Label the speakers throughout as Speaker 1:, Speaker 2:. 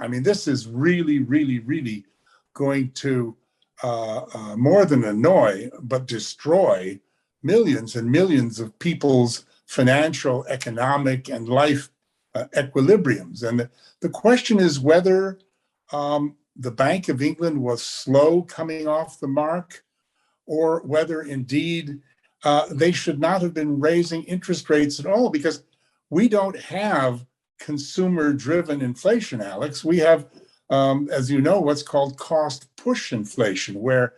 Speaker 1: I mean, this is really, really, really going to more than annoy, but destroy millions and millions of people's financial, economic, and life equilibriums. And the question is whether the Bank of England was slow coming off the mark, or whether indeed they should not have been raising interest rates at all, because we don't have consumer-driven inflation, Alex. We have, as you know, what's called cost-push inflation, where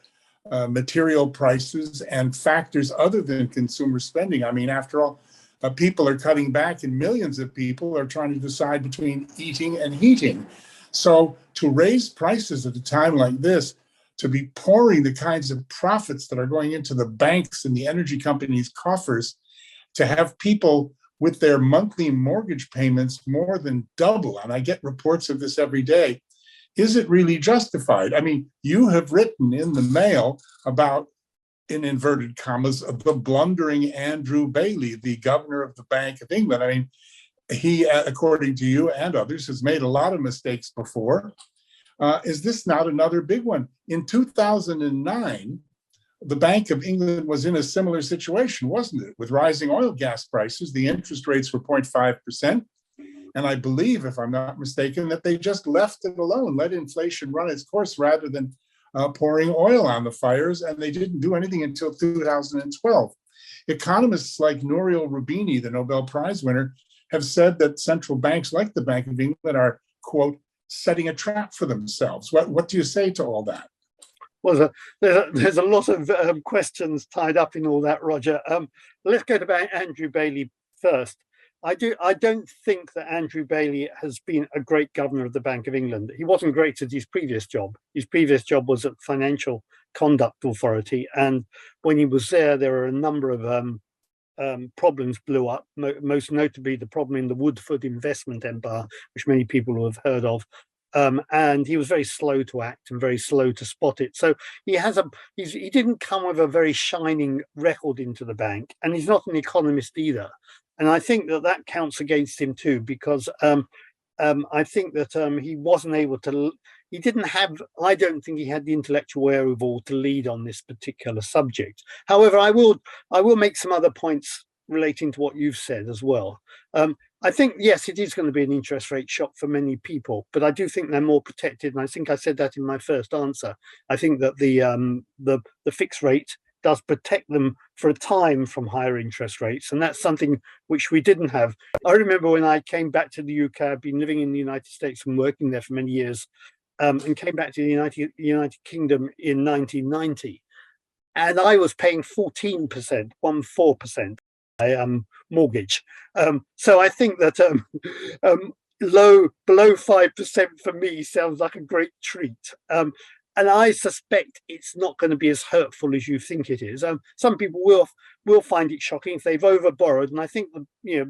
Speaker 1: material prices and factors other than consumer spending. I mean, after all, people are cutting back, and millions of people are trying to decide between eating and heating. So to raise prices at a time like this, to be pouring the kinds of profits that are going into the banks and the energy companies' coffers, to have people with their monthly mortgage payments more than double, and I get reports of this every day, is it really justified? I mean, you have written in the Mail about, in inverted commas, the blundering Andrew Bailey, the governor of the Bank of England. I mean, he, according to you and others, has made a lot of mistakes before. Is this not another big one? In 2009, the Bank of England was in a similar situation, wasn't it? With rising oil gas prices, the interest rates were 0.5%. And I believe, if I'm not mistaken, that they just left it alone, let inflation run its course rather than pouring oil on the fires. And they didn't do anything until 2012. Economists like Nouriel Roubini, the Nobel Prize winner, have said that central banks like the Bank of England are, quote, setting a trap for themselves. What do you say to all that?
Speaker 2: Well, there's a lot of questions tied up in all that, Roger. Let's go to Andrew Bailey first. I don't think that Andrew Bailey has been a great governor of the Bank of England. He wasn't great at his previous job. His previous job was at Financial Conduct Authority, and when he was there were a number of problems blew up, most notably the problem in the Woodford investment empire, which many people will have heard of. And he was very slow to act and very slow to spot it. So he didn't come with a very shining record into the bank, and he's not an economist either. And I think that counts against him too, because I think that he wasn't able to. He didn't have. I don't think he had the intellectual wherewithal to lead on this particular subject. However, I will make some other points relating to what you've said as well. I think, yes, it is going to be an interest rate shock for many people, but I do think they're more protected. And I think I said that in my first answer. I think that the fixed rate does protect them for a time from higher interest rates. And that's something which we didn't have. I remember when I came back to the UK, I've been living in the United States and working there for many years, and came back to the United Kingdom in 1990. And I was paying 14%, 14%. Mortgage. So I think that below 5% for me sounds like a great treat. And I suspect it's not going to be as hurtful as you think it is. Some people will find it shocking if they've overborrowed, and I think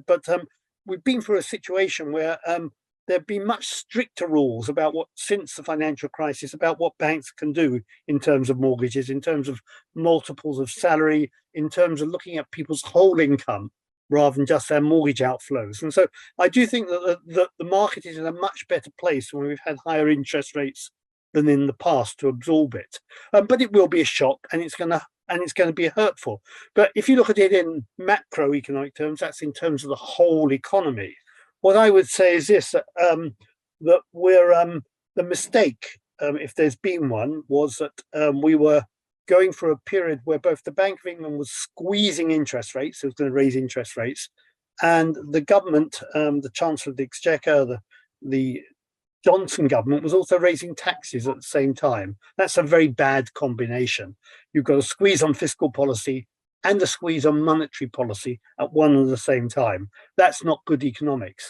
Speaker 2: but we've been through a situation where there've been much stricter rules about since the financial crisis, about what banks can do in terms of mortgages, in terms of multiples of salary, in terms of looking at people's whole income rather than just their mortgage outflows. And so I do think that the market is in a much better place when we've had higher interest rates than in the past to absorb it. But it will be a shock, and it's going to be hurtful. But if you look at it in macroeconomic terms, that's in terms of the whole economy. What I would say is this, that we're the mistake, if there's been one, was that we were going through a period where both the Bank of England was squeezing interest rates, it was going to raise interest rates, and the government, the Chancellor of the Exchequer, the Johnson government, was also raising taxes at the same time. That's a very bad combination. You've got a squeeze on fiscal policy and a squeeze on monetary policy at one and the same time. That's not good economics.